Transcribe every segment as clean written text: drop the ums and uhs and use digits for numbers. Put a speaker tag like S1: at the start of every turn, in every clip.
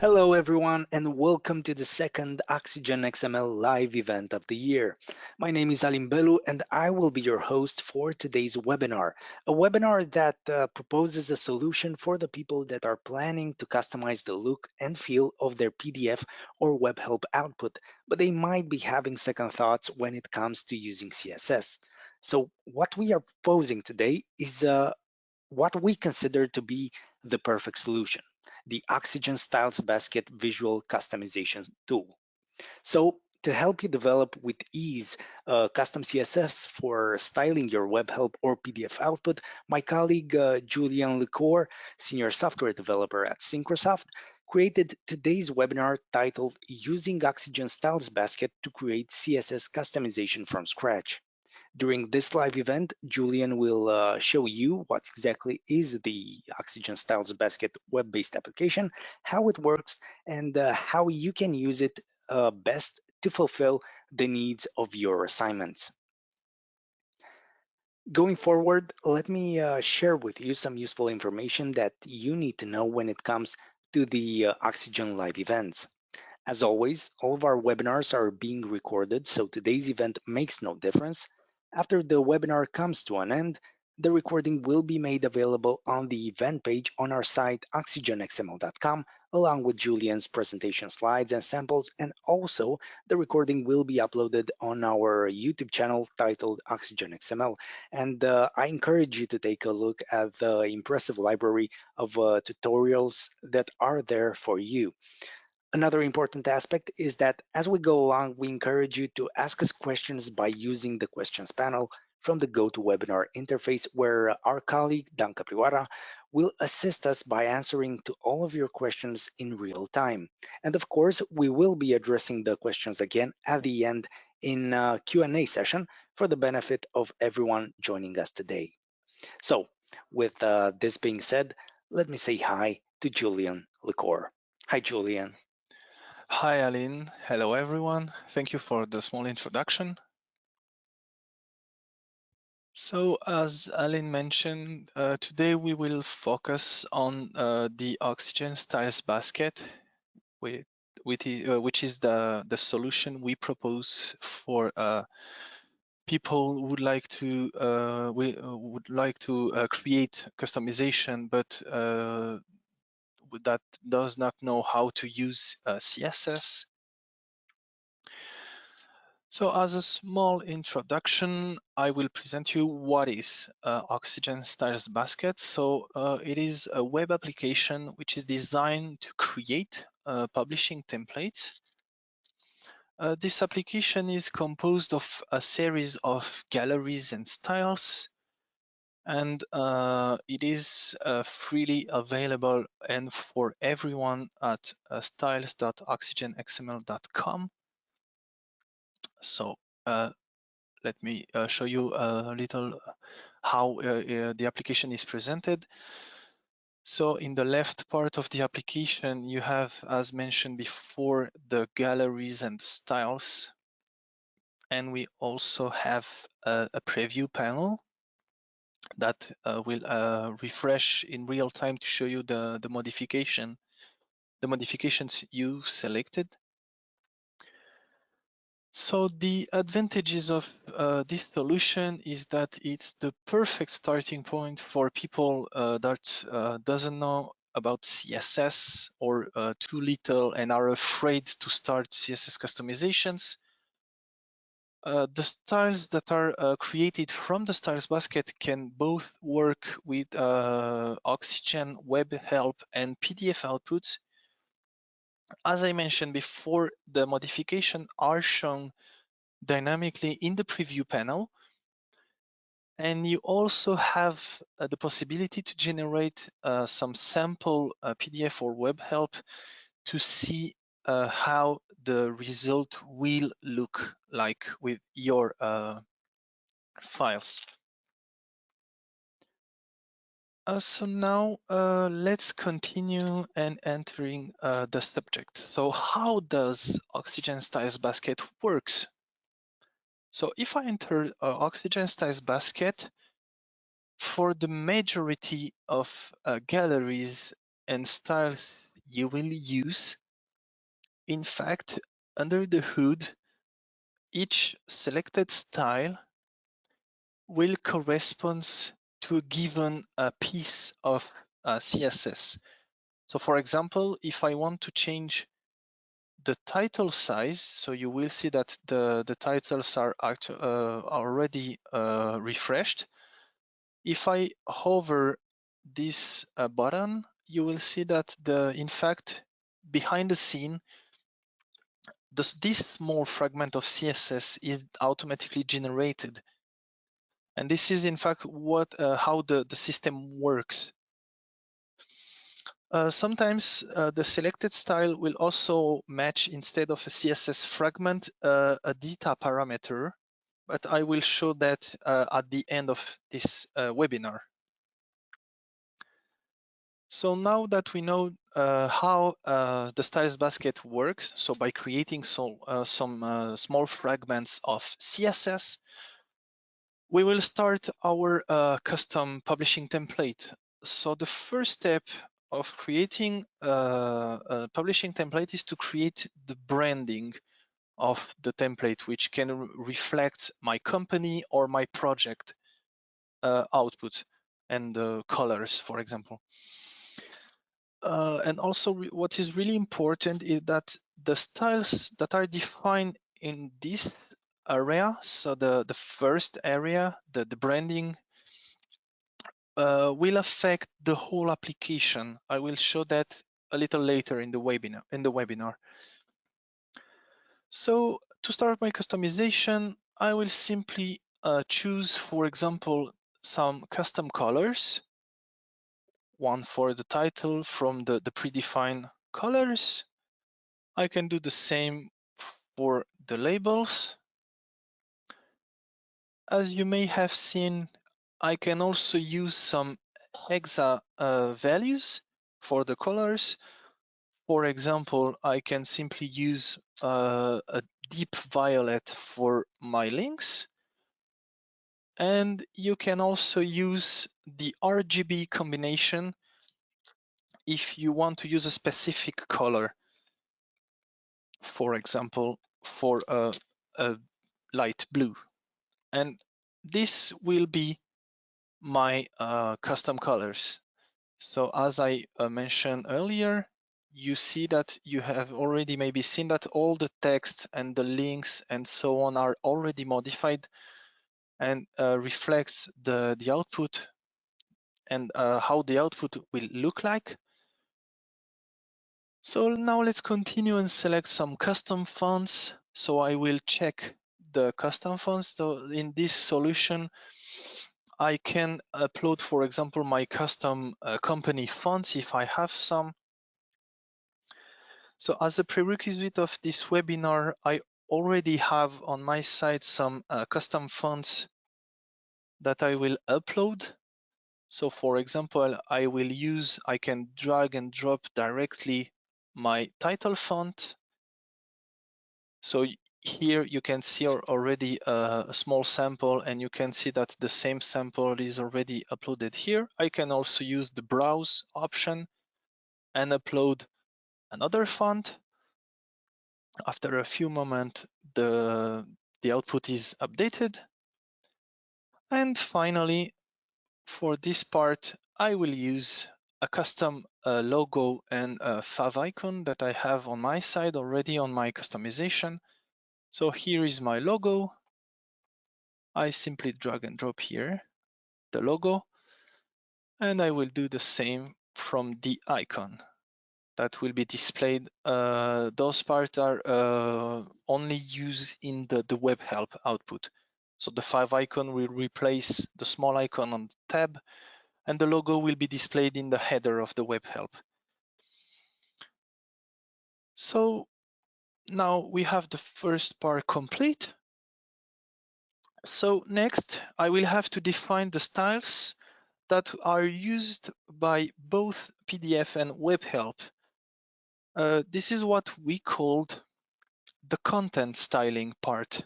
S1: Hello everyone and welcome to the second Oxygen XML live event of the year. My name is Alim Belu and I will be your host for today's webinar. A webinar that proposes a solution for the people that are planning to customize the look and feel of their PDF or WebHelp output, but they might be having second thoughts when it comes to using CSS. So what we are proposing today is what we consider to be the perfect solution, the Oxygen Styles Basket visual customization tool. So to help you develop with ease custom CSS for styling your WebHelp or PDF output, my colleague Julian Licor, senior software developer at Synchrosoft, created today's webinar titled Using Oxygen Styles Basket to Create CSS Customization from Scratch. During this live event, Julian will show you what exactly is the Oxygen Styles Basket web-based application, how it works, and how you can use it best to fulfill the needs of your assignments. Going forward, let me share with you some useful information that you need to know when it comes to the Oxygen live events. As always, all of our webinars are being recorded, so today's event makes no difference. After the webinar comes to an end, the recording will be made available on the event page on our site oxygenxml.com, along with Julian's presentation slides and samples, and also the recording will be uploaded on our YouTube channel titled Oxygen XML. And I encourage you to take a look at the impressive library of tutorials that are there for you. Another important aspect is that as we go along, we encourage you to ask us questions by using the questions panel from the GoToWebinar interface, where our colleague, Dan Capriwara, will assist us by answering to all of your questions in real time. And of course, we will be addressing the questions again at the end in a Q&A session for the benefit of everyone joining us today. So with this being said, let me say hi to Julian Licor. Hi, Julian.
S2: Hi, Aline. Hello, everyone. Thank you for the small introduction. So, as Aline mentioned, today we will focus on the Oxygen Styles Basket, which is the solution we propose for people who would like to create customization, but that does not know how to use CSS. So as a small introduction, I will present you what is Oxygen Styles Basket. So it is a web application which is designed to create publishing templates. This application is composed of a series of galleries and styles, and it is freely available and for everyone at styles.oxygenxml.com. So let me show you a little how the application is presented. So in the left part of the application, you have, as mentioned before, the galleries and styles. And we also have a preview panel that will refresh in real time to show you the modifications you selected. So the advantages of this solution is that it's the perfect starting point for people that doesn't know about CSS or too little and are afraid to start CSS customizations. The styles that are created from the styles basket can both work with Oxygen, WebHelp, and PDF outputs. As I mentioned before, the modifications are shown dynamically in the preview panel. And you also have the possibility to generate some sample PDF or WebHelp to see how the result will look like with your files. So now let's continue and entering the subject. So how does Oxygen Styles Basket works? So if I enter Oxygen Styles Basket, for the majority of galleries and styles you will use, in fact, under the hood, each selected style will correspond to a given piece of CSS. So for example, if I want to change the title size, so you will see that the titles are already refreshed. If I hover this button, you will see that in fact, behind the scene, this small fragment of CSS is automatically generated. And this is in fact how the system works. Sometimes the selected style will also match, instead of a CSS fragment, a data parameter, but I will show that at the end of this webinar. So now that we know how the styles basket works, so by creating some small fragments of CSS, we will start our custom publishing template. So the first step of creating a publishing template is to create the branding of the template, which can reflect my company or my project output and colors, for example. And also what is really important is that the styles that are defined in this area, so the first area, the branding, will affect the whole application. I will show that a little later in the webinar. So to start my customization, I will simply choose, for example, some custom colors, one for the title from the predefined colors. I can do the same for the labels. As you may have seen, I can also use some hexa values for the colors. For example, I can simply use a deep violet for my links. And you can also use the RGB combination if you want to use a specific color. For example, for a light blue. And this will be my custom colors. So as I mentioned earlier, you see that you have already maybe seen that all the text and the links and so on are already modified and reflects the output and how the output will look like. So now let's continue and select some custom fonts. So I will check the custom fonts. So in this solution, I can upload, for example, my custom company fonts if I have some. So as a prerequisite of this webinar, I already have on my site some custom fonts that I will upload. So for example, I can drag and drop directly my title font. So here you can see already a small sample, and you can see that the same sample is already uploaded here. I can also use the browse option and upload another font. After a few moments, the output is updated. And finally, for this part, I will use a custom logo and a favicon that I have on my side already on my customization. So here is my logo. I simply drag and drop here the logo, and I will do the same from the icon that will be displayed. Those parts are only used in the WebHelp output. So the favicon will replace the small icon on the tab, and the logo will be displayed in the header of the WebHelp. So now we have the first part complete. So next, I will have to define the styles that are used by both PDF and WebHelp. This is what we called the content styling part.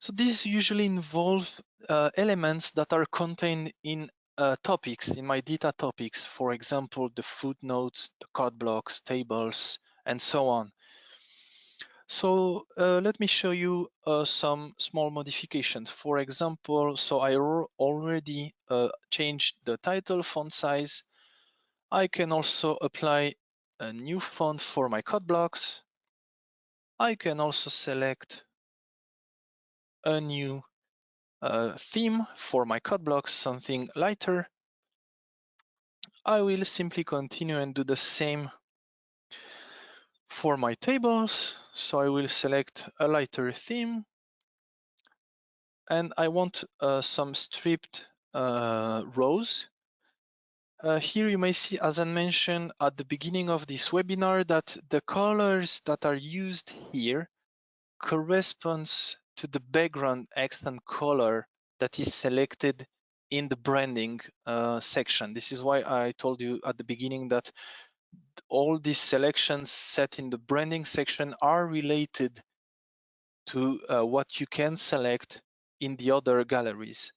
S2: So these usually involve elements that are contained in topics, in my data topics, for example, the footnotes, the code blocks, tables, and so on. So let me show you some small modifications. For example, so I already changed the title font size. I can also apply a new font for my code blocks. I can also select a new theme for my code blocks, something lighter. I will simply continue and do the same for my tables. So I will select a lighter theme, and I want some stripped rows. Here you may see, as I mentioned at the beginning of this webinar, that the colors that are used here corresponds to the background accent color that is selected in the branding section. This is why I told you at the beginning that all these selections set in the branding section are related to what you can select in the other galleries.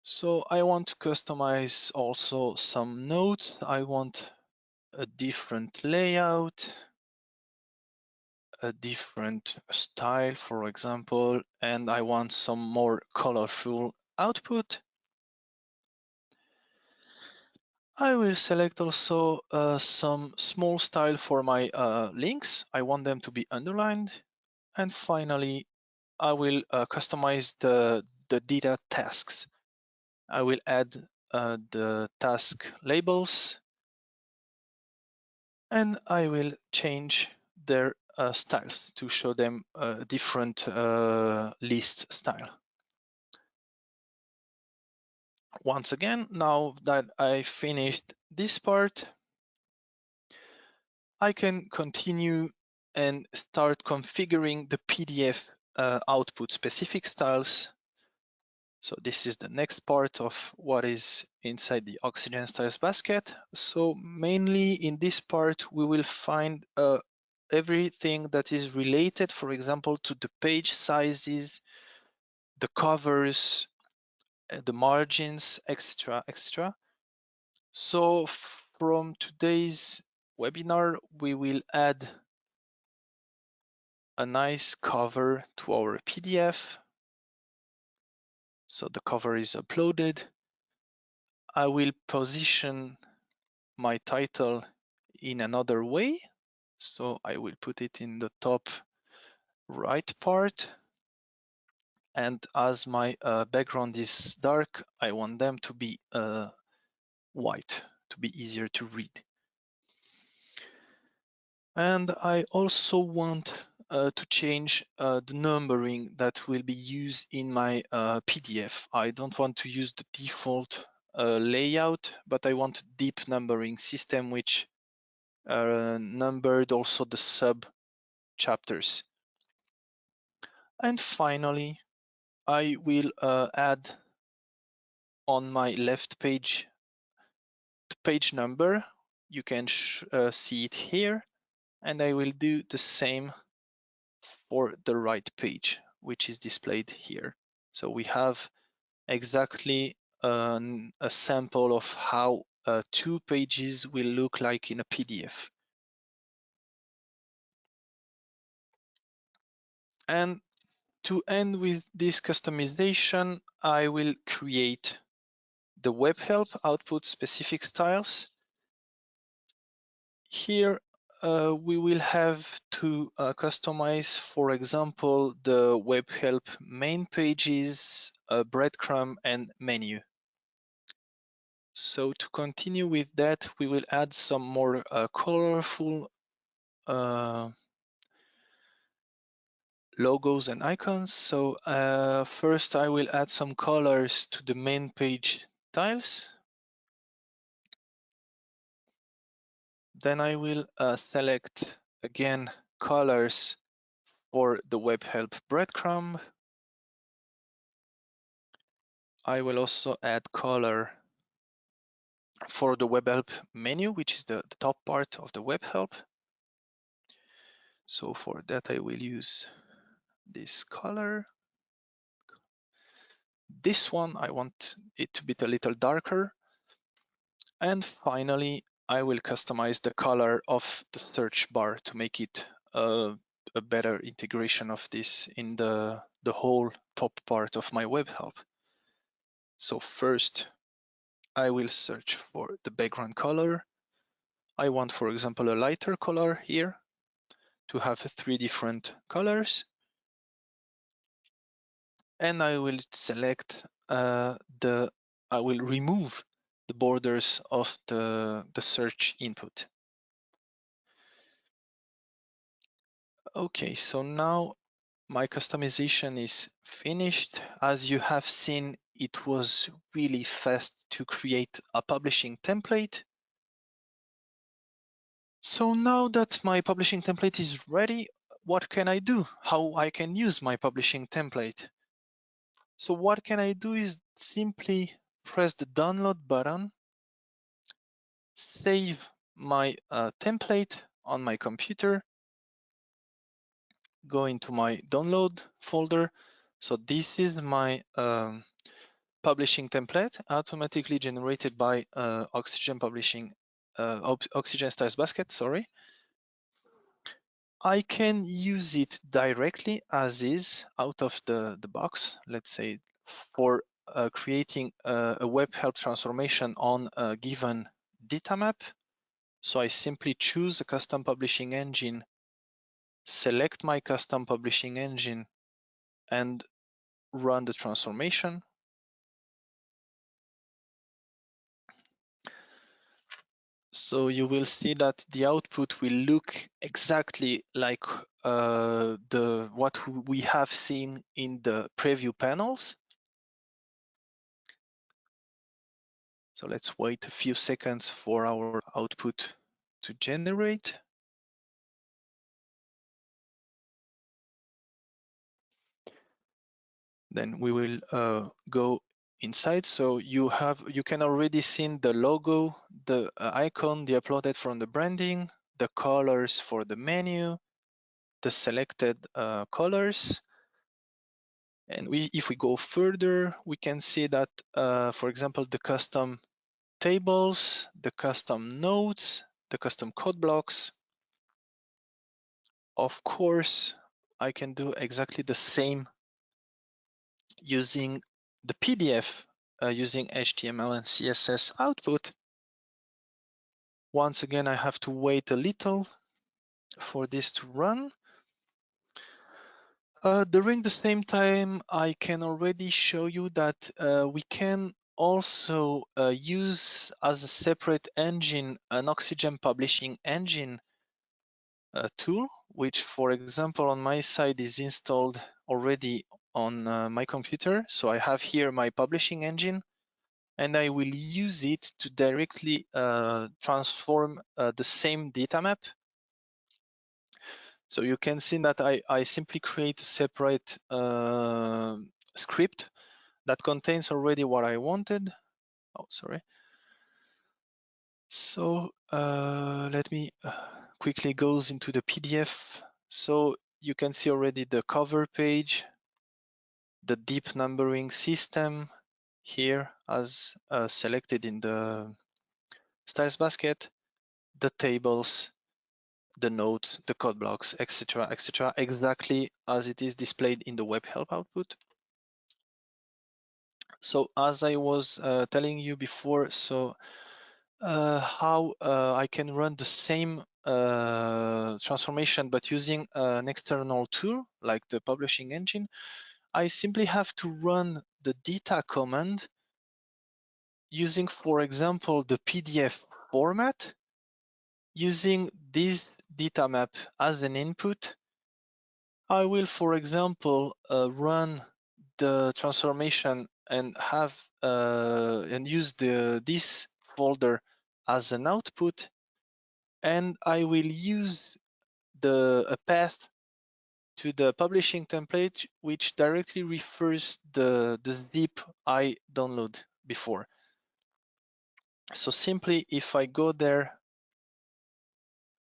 S2: So I want to customize also some notes. I want a different layout, a different style, for example, and I want some more colorful output. I will select also some small style for my links. I want them to be underlined. And finally, I will customize the data tasks. I will add the task labels, and I will change their styles to show them a different list style. Once again, now that I finished this part, I can continue and start configuring the PDF output specific styles. So this is the next part of what is inside the Oxygen Styles basket. So mainly in this part, we will find everything that is related, for example, to the page sizes, the covers, the margins, etc. So from today's webinar, we will add a nice cover to our PDF. So the cover is uploaded. I will position my title in another way. So I will put it in the top right part. And as my background is dark, I want them to be white to be easier to read. And I also want to change the numbering that will be used in my PDF. I don't want to use the default layout, but I want a deep numbering system which numbered also the sub chapters. And finally, I will add on my left page the page number. You can see it here, and I will do the same for the right page, which is displayed here. So we have exactly a sample of how two pages will look like in a PDF. And to end with this customization, I will create the WebHelp output specific styles. Here we will have to customize, for example, the WebHelp main pages, breadcrumb, and menu. So to continue with that, we will add some more colorful logos and icons. So first I will add some colors to the main page tiles. Then I will select again colors for the WebHelp breadcrumb. I will also add color for the WebHelp menu, which is the top part of the WebHelp. So for that, I will use this color. This one, I want it to be a little darker. And finally, I will customize the color of the search bar to make it a better integration of this in the whole top part of my web help. So first, I will search for the background color. I want, for example, a lighter color here to have 3 different colors. And I will select I will remove the borders of the search input. Okay, so now my customization is finished. As you have seen, it was really fast to create a publishing template. So now that my publishing template is ready, what can I do? How I can use my publishing template? So what can I do is simply press the download button, save my template on my computer, go into my download folder. So this is my publishing template automatically generated by Oxygen Publishing, Oxygen Styles Basket, sorry. I can use it directly as is out of the box, let's say for creating a web help transformation on a given data map. So I simply choose a custom publishing engine, select my custom publishing engine, and run the transformation. So you will see that the output will look exactly like what we have seen in the preview panels. So let's wait a few seconds for our output to generate. Then we will go inside. So you can already see the logo, the icon, the uploaded from the branding, the colors for the menu, the selected colors. And if we go further, we can see that, for example, the custom tables, the custom nodes, the custom code blocks. Of course, I can do exactly the same using the PDF, using HTML and CSS output. Once again, I have to wait a little for this to run. During the same time, I can already show you that we can also use as a separate engine an Oxygen Publishing Engine tool, which, for example, on my side is installed already on my computer. So I have here my publishing engine, and I will use it to directly transform the same data map. So you can see that I simply create a separate script that contains already what I wanted. Oh, sorry. So let me quickly goes into the PDF. So you can see already the cover page, the deep numbering system here as selected in the styles basket, the tables, the nodes, the code blocks, etc., etc., exactly as it is displayed in the web help output. So as I was telling you before, so how I can run the same transformation but using an external tool like the publishing engine, I simply have to run the data command using, for example, the PDF format, using this data map as an input. I will, for example, run the transformation and have and use this folder as an output, and I will use a path to the publishing template which directly refers the zip I download before. So simply, if I go there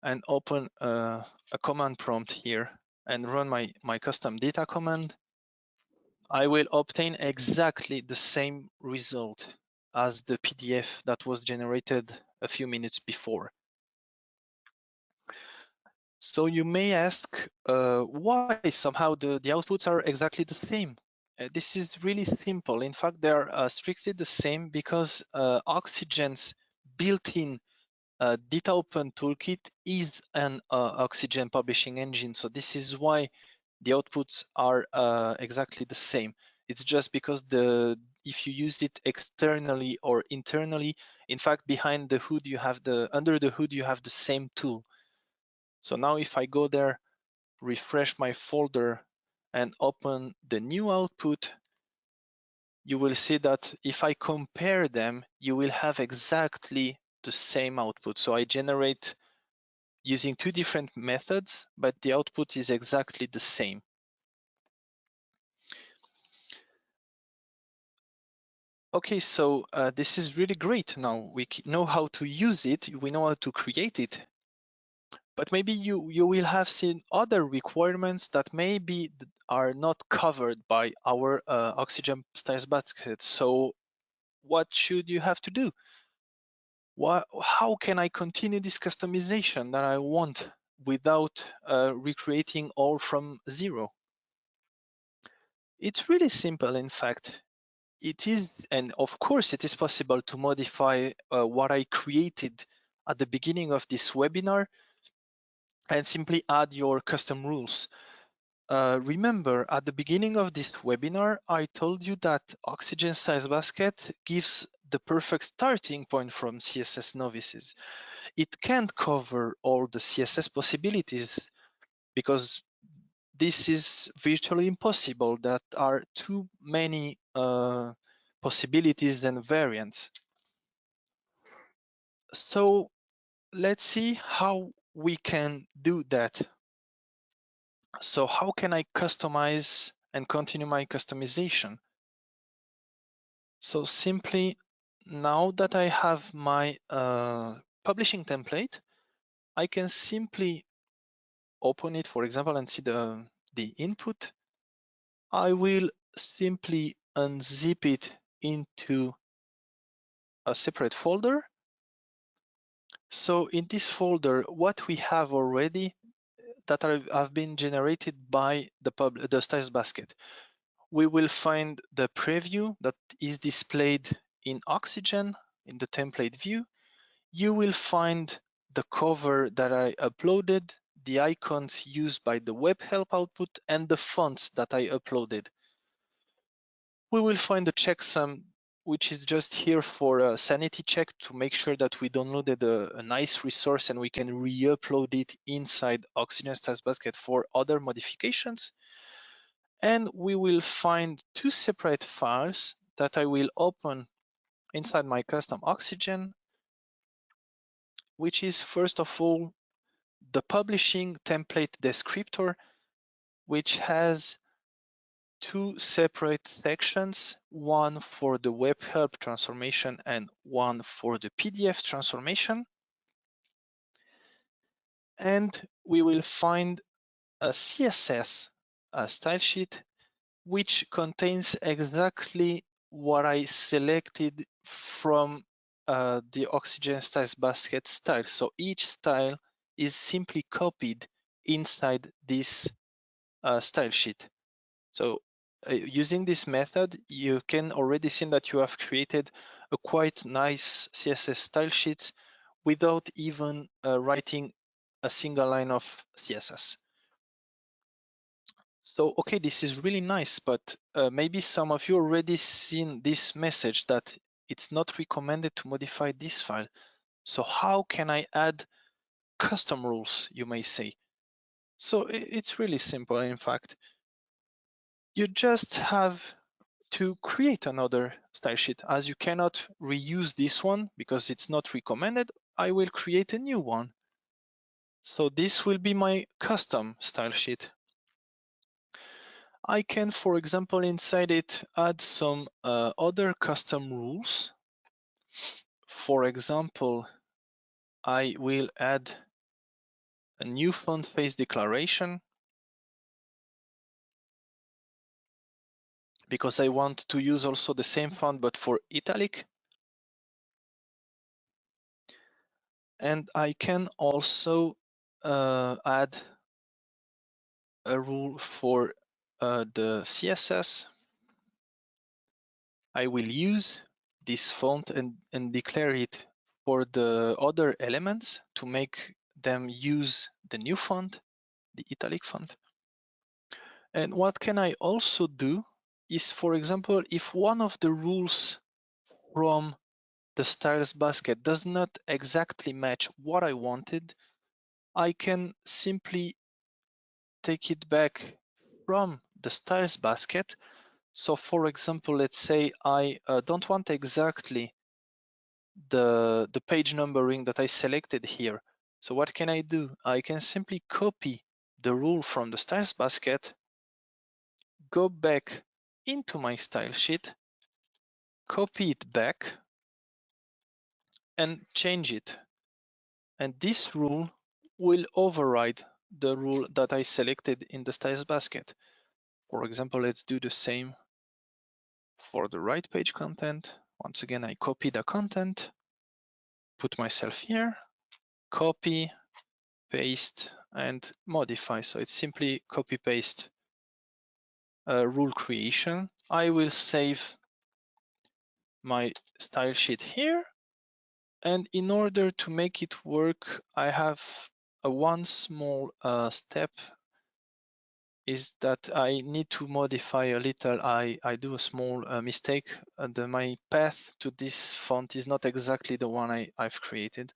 S2: and open a command prompt here and run my custom data command, I will obtain exactly the same result as the PDF that was generated a few minutes before. So you may ask why somehow the outputs are exactly the same. This is really simple. In fact, they are strictly the same because Oxygen's built-in Data Open Toolkit is an Oxygen publishing engine. So this is why the outputs are exactly the same. It's just because if you use it externally or internally, in fact, behind the hood you have under the hood you have the same tool. So now if I go there, refresh my folder and open the new output, you will see that if I compare them, you will have exactly the same output. So I generate using two different methods, but the output is exactly the same. Okay, so this is really great. Now we know how to use it, we know how to create it, but maybe you will have seen other requirements that maybe are not covered by our Oxygen Styles basket. So what should you have to do? How can I continue this customization that I want without recreating all from zero? It's really simple, in fact. It is, and of course it is possible to modify what I created at the beginning of this webinar and simply add your custom rules. Remember, at the beginning of this webinar, I told you that Oxygen Styles Basket gives the perfect starting point from CSS novices. It can't cover all the CSS possibilities because this is virtually impossible. That are too many possibilities and variants. So let's see how we can do that. So how can I customize and continue my customization? So simply, now that I have my publishing template, I can simply open it, for example, and see the input. I will simply unzip it into a separate folder. So in this folder, what we have already that have been generated by the styles basket, we will find the preview that is displayed in Oxygen in the template view. You will find the cover that I uploaded, the icons used by the WebHelp output, and the fonts that I uploaded. We will find the checksum, which is just here for a sanity check to make sure that we downloaded a nice resource and we can re-upload it inside Oxygen Styles Basket for other modifications. And we will find two separate files that I will open inside my custom Oxygen, which is first of all the publishing template descriptor, which has two separate sections, one for the WebHelp transformation and one for the PDF transformation. And we will find a CSS style sheet, which contains exactly what I selected from the Oxygen Styles Basket style. So each style is simply copied inside this style sheet. So using this method, you can already see that you have created a quite nice CSS style sheet without even writing a single line of CSS. So, okay, this is really nice, but maybe some of you already seen this message that it's not recommended to modify this file. So how can I add custom rules, you may say? So it's really simple, in fact. You just have to create another style sheet. As you cannot reuse this one because it's not recommended, I will create a new one. So this will be my custom style sheet. I can, for example, inside it, add some other custom rules. For example, I will add a new font face declaration. because I want to use also the same font but for italic. And I can also add a rule for the CSS. I will use this font and declare it for the other elements to make them use the new font, the italic font. And what can I also do is, for example, if one of the rules from the styles basket does not exactly match what I wanted, I can simply take it back from the styles basket. So for example, let's say I don't want exactly the page numbering that I selected here. So what can I do? I can simply copy the rule from the styles basket, go back into my style sheet, copy it back, and change it. And this rule will override the rule that I selected in the styles basket. For example, let's do the same for the right page content. Once again, I copy the content, put myself here, copy, paste, and modify. So it's simply copy paste rule creation. I will save my style sheet here. And in order to make it work, I have one small step is that I need to modify a little. I do a small mistake. My path to this font is not exactly the one I've created.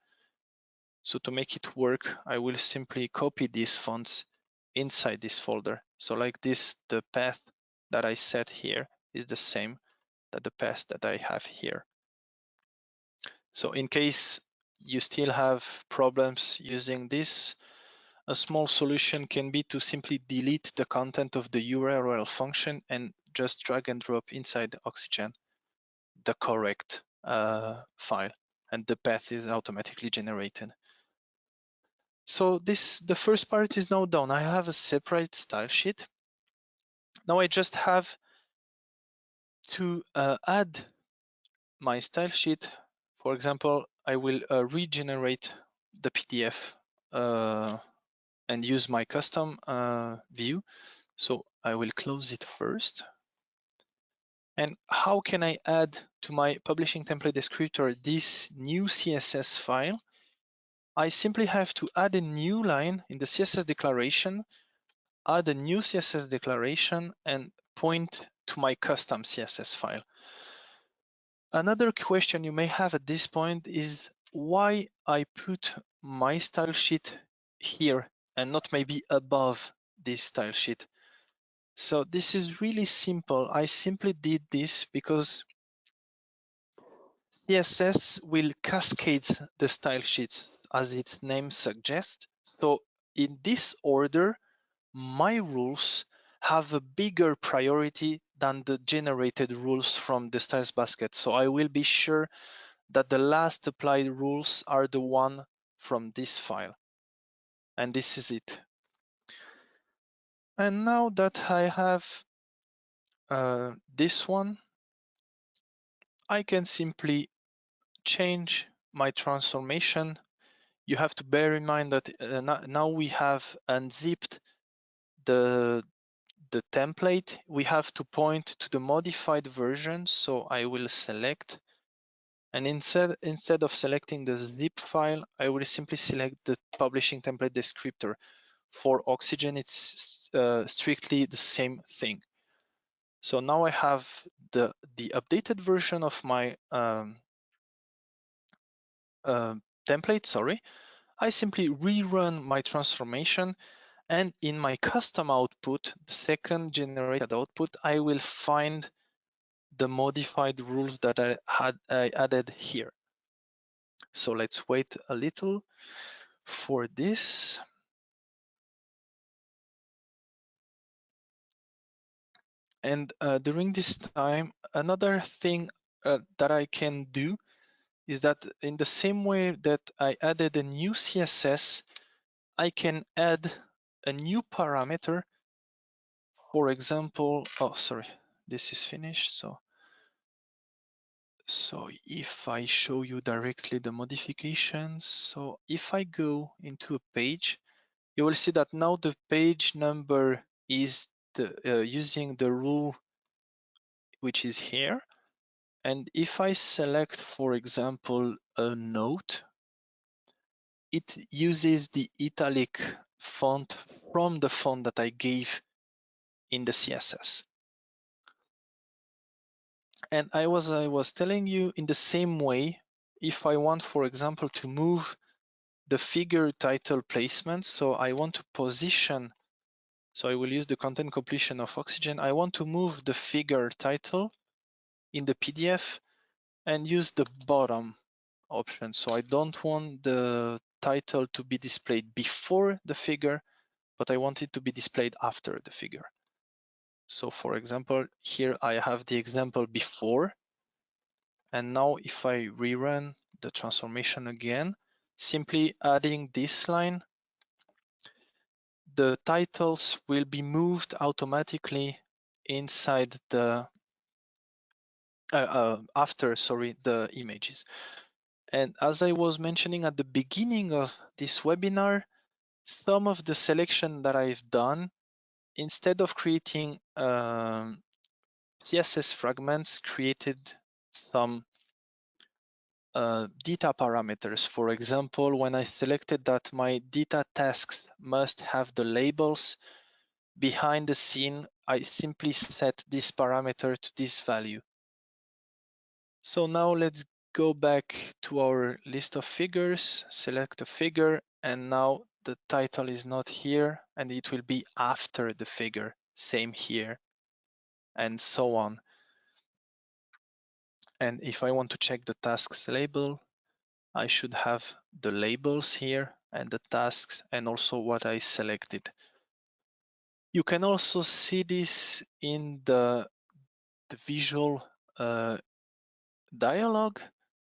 S2: So to make it work, I will simply copy these fonts inside this folder. So like this, the path that I set here is the same that the path that I have here. So in case you still have problems using this, a small solution can be to simply delete the content of the URL function and just drag and drop inside Oxygen the correct file, and the path is automatically generated. So the first part is now done. I have a separate style sheet. Now I just have to add my style sheet. For example, I will regenerate the PDF and use my custom view. So I will close it first. And how can I add to my publishing template descriptor this new CSS file? I simply have to add a new line in the CSS declaration, add a new CSS declaration, and point to my custom CSS file. Another question you may have at this point is why I put my style sheet here and not maybe above this style sheet. So this is really simple. I simply did this because CSS will cascade the style sheets as its name suggests. So in this order, my rules have a bigger priority than the generated rules from the styles basket. So I will be sure that the last applied rules are the one from this file. And this is it. And now that I have this one, I can simply change my transformation. You have to bear in mind that now we have unzipped the template. We have to point to the modified version. So I will select, and instead of selecting the zip file, I will simply select the publishing template descriptor. For Oxygen, it's strictly the same thing. So now I have the updated version of my template, sorry. I simply rerun my transformation, and in my custom output, the second generated output, I will find the modified rules that I added here. So let's wait a little for this. And during this time, another thing that I can do is that in the same way that I added a new CSS, I can add a new parameter. For example, oh, sorry, this is finished. So if I show you directly the modifications, so if I go into a page, you will see that now the page number is using the rule which is here. And if I select, for example, a note, it uses the italic font from the font that I gave in the CSS. And I was telling you, in the same way, if I want, for example, to move the figure title placement, so I want to position, so I will use the content completion of Oxygen. I want to move the figure title in the PDF and use the bottom option. So I don't want the title to be displayed before the figure, but I want it to be displayed after the figure. So for example, here I have the example before. And now if I rerun the transformation again, simply adding this line, the titles will be moved automatically inside the after the images. And as I was mentioning at the beginning of this webinar, some of the selection that I've done, instead of creating CSS fragments, created some data parameters. For example, when I selected that my data tasks must have the labels behind the scene, I simply set this parameter to this value. So now let's go back to our list of figures, select a figure, and now the title is not here and it will be after the figure, same here, and so on. And if I want to check the tasks label, I should have the labels here and the tasks and also what I selected. You can also see this in the visual dialog.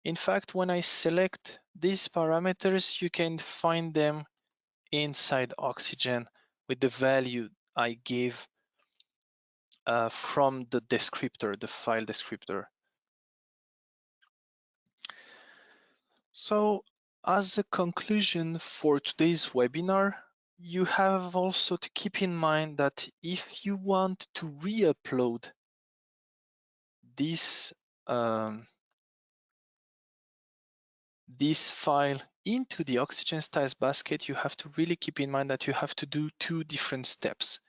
S2: In fact, when I select these parameters, you can find them inside Oxygen with the value I gave from the descriptor, the file descriptor. So as a conclusion for today's webinar, you have also to keep in mind that if you want to re-upload this file into the Oxygen Styles basket, you have to really keep in mind that you have to do two different steps.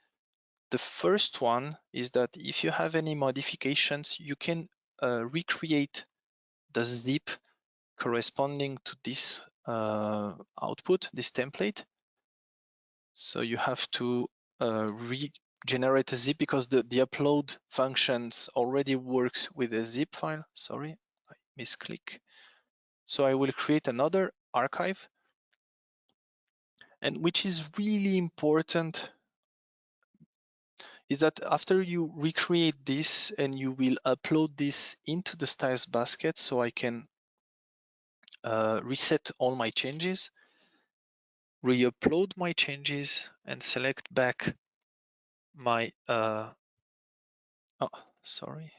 S2: The first one is that if you have any modifications, you can recreate the zip corresponding to this output, this template. So you have to regenerate a zip because the upload functions already works with a zip file. Sorry, I misclick. So I will create another archive, and which is really important is that after you recreate this and you will upload this into the styles basket, so I can reset all my changes, re-upload my changes, and select back my oh, sorry,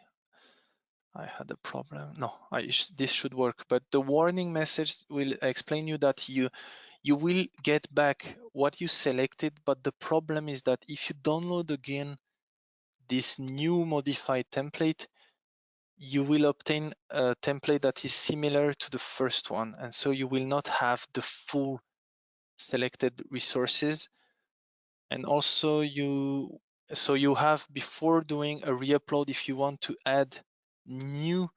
S2: I had a problem. No, this should work, but the warning message will explain you that you will get back what you selected, but the problem is that if you download again this new modified template, you will obtain a template that is similar to the first one, and so you will not have the full selected resources. And also you have, before doing a re-upload, if you want to add new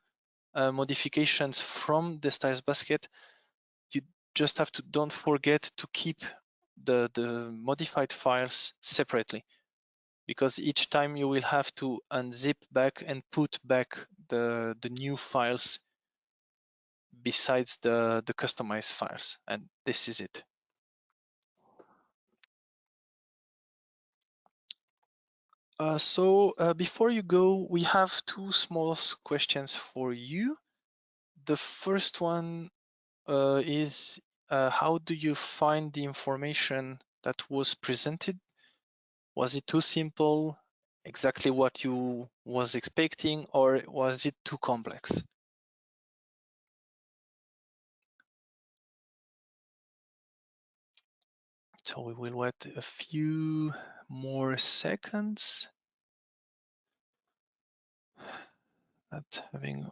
S2: modifications from the styles basket, you just have to, don't forget to keep the modified files separately, because each time you will have to unzip back and put back the new files besides the customized files. And this is it. So before you go, we have two small questions for you. The first one is how do you find the information that was presented? Was it too simple? exactly what you was expecting, or was it too complex? So we will wait a few more seconds.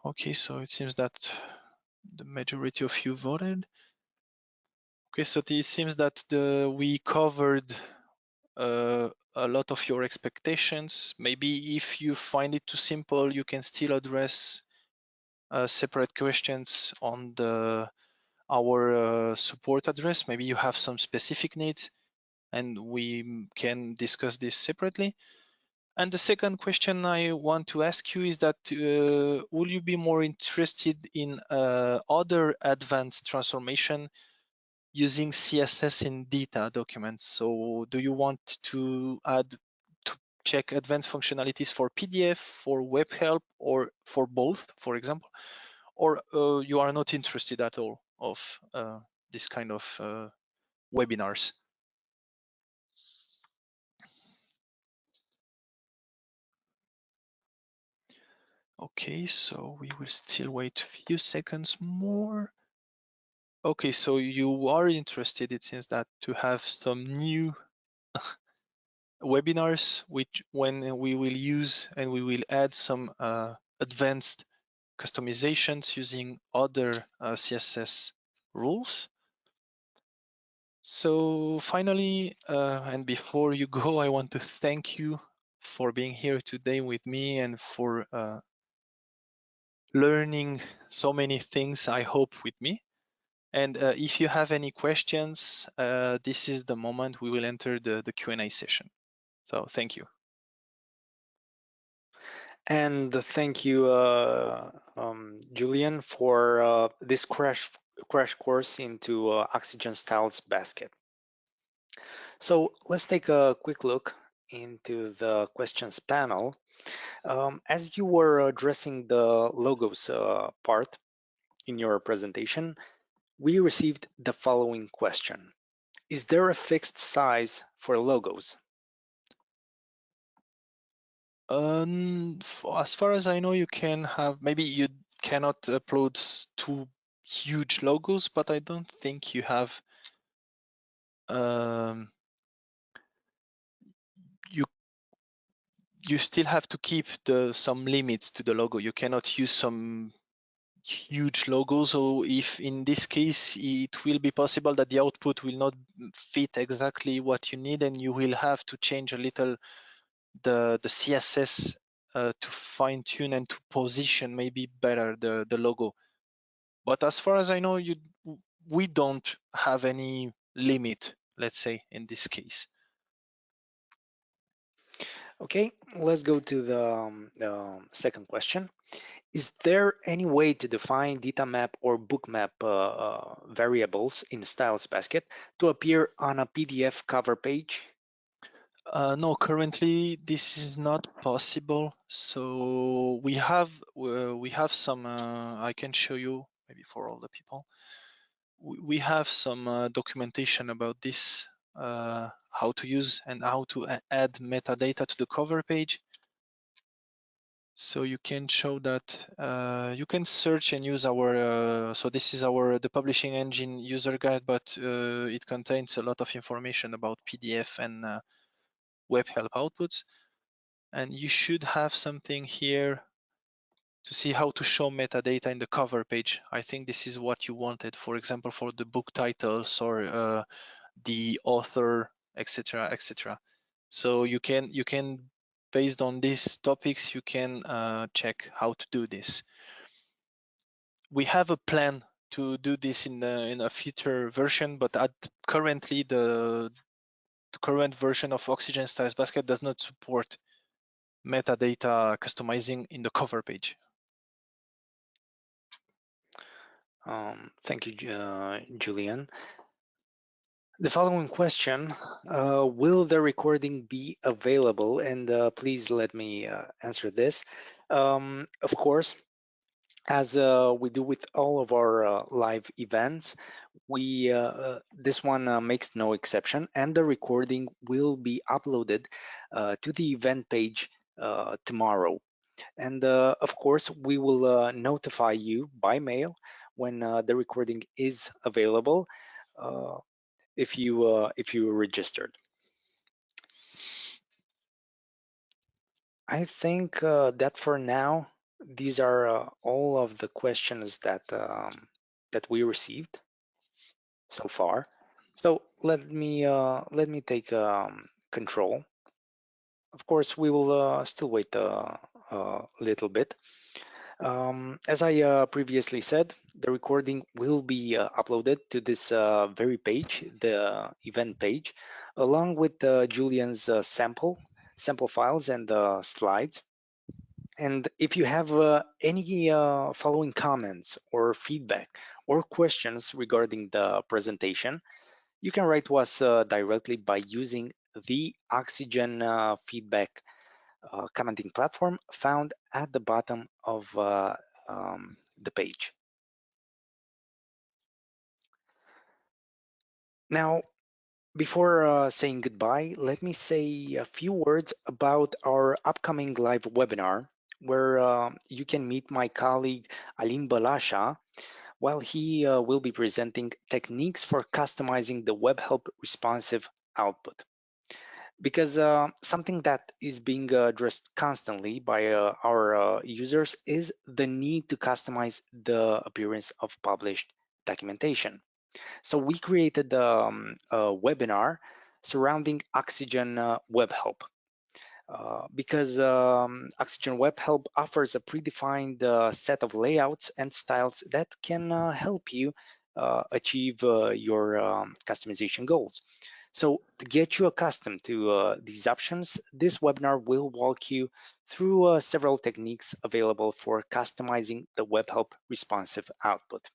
S2: Okay, so it seems that the majority of you voted. Okay, so it seems that we covered a lot of your expectations. Maybe if you find it too simple, you can still address separate questions on our support address. Maybe you have some specific needs, and we can discuss this separately. And the second question I want to ask you is that will you be more interested in other advanced transformation using CSS in data documents? So do you want to check advanced functionalities for PDF, for WebHelp, or for both, for example? Or you are not interested at all of this kind of webinars? Okay, so we will still wait a few seconds more. Okay, so you are interested, it seems, that to have some new webinars, which when we will use and we will add some advanced customizations using other CSS rules. So finally, and before you go, I want to thank you for being here today with me and for learning so many things, I hope, with me. And if you have any questions, this is the moment we will enter the Q&A session. So thank you.
S1: And thank you, Julian, for this crash course into Oxygen Styles Basket. So let's take a quick look into the questions panel. As you were addressing the logos part in your presentation, we received the following question. Is there a fixed size for logos?
S2: As far as I know, you can have, maybe you cannot upload two huge logos, but I don't think you have, you still have to keep some limits to the logo. You cannot use some huge logo. So if in this case, it will be possible that the output will not fit exactly what you need, and you will have to change a little the CSS to fine tune and to position maybe better the logo. But as far as I know, we don't have any limit, let's say, in this case.
S1: Okay, let's go to the second question. Is there any way to define data map or book map variables in Styles Basket to appear on a PDF cover page?
S2: No, currently this is not possible. So we have some. I can show you maybe for all the people. We have some documentation about this, how to use and how to add metadata to the cover page. So you can show that you can search and use our. So this is the publishing engine user guide, but it contains a lot of information about PDF and WebHelp outputs. And you should have something here to see how to show metadata in the cover page. I think this is what you wanted, for example, for the book titles or the author, etc., etc. So you can, based on these topics, you can check how to do this. We have a plan to do this in a future version, but currently the current version of Oxygen Styles Basket does not support metadata customizing in the cover page.
S1: Thank you, Julian. The following question, will the recording be available? And please let me answer this. Of course, as we do with all of our live events, this one makes no exception, and the recording will be uploaded to the event page tomorrow. And of course, we will notify you by mail when the recording is available uh, if you registered. I think that for now, these are all of the questions that we received so far. So let me take control. Of course, we will still wait a little bit. As I previously said, the recording will be uploaded to this very page, the event page, along with Julian's sample files and slides. And if you have any following comments or feedback or questions regarding the presentation, you can write to us directly by using the Oxygen feedback commenting platform found at the bottom of the page. Now, before saying goodbye, let me say a few words about our upcoming live webinar, where you can meet my colleague Alim Balasha while he will be presenting techniques for customizing the WebHelp responsive output. Because something that is being addressed constantly by our users is the need to customize the appearance of published documentation. So we created a webinar surrounding Oxygen WebHelp. Because Oxygen WebHelp offers a predefined set of layouts and styles that can help you achieve your customization goals. So to get you accustomed to these options, this webinar will walk you through several techniques available for customizing the WebHelp responsive output.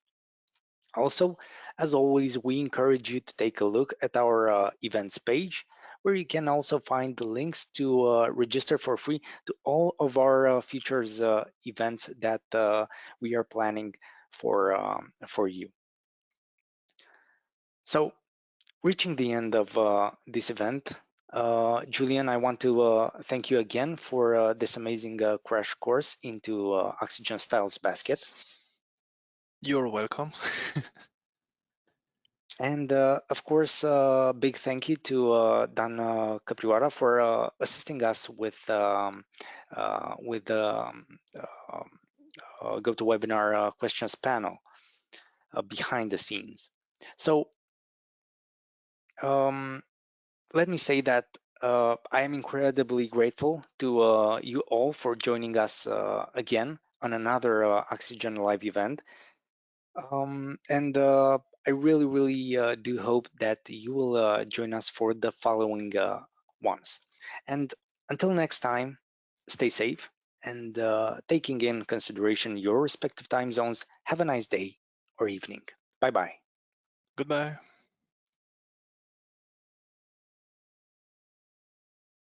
S1: Also, as always, we encourage you to take a look at our events page, where you can also find the links to register for free to all of our futures events that we are planning for you. So, reaching the end of this event, Julian, I want to thank you again for this amazing crash course into Oxygen Styles Basket.
S2: You're welcome.
S1: And of course, big thank you to Dan Capriora for assisting us with the GoToWebinar questions panel behind the scenes. So um, let me say that I am incredibly grateful to you all for joining us again on another Oxygen Live event. And I really do hope that you will join us for the following ones. And until next time, stay safe and taking in consideration your respective time zones, have a nice day or evening. Bye bye.
S2: Goodbye.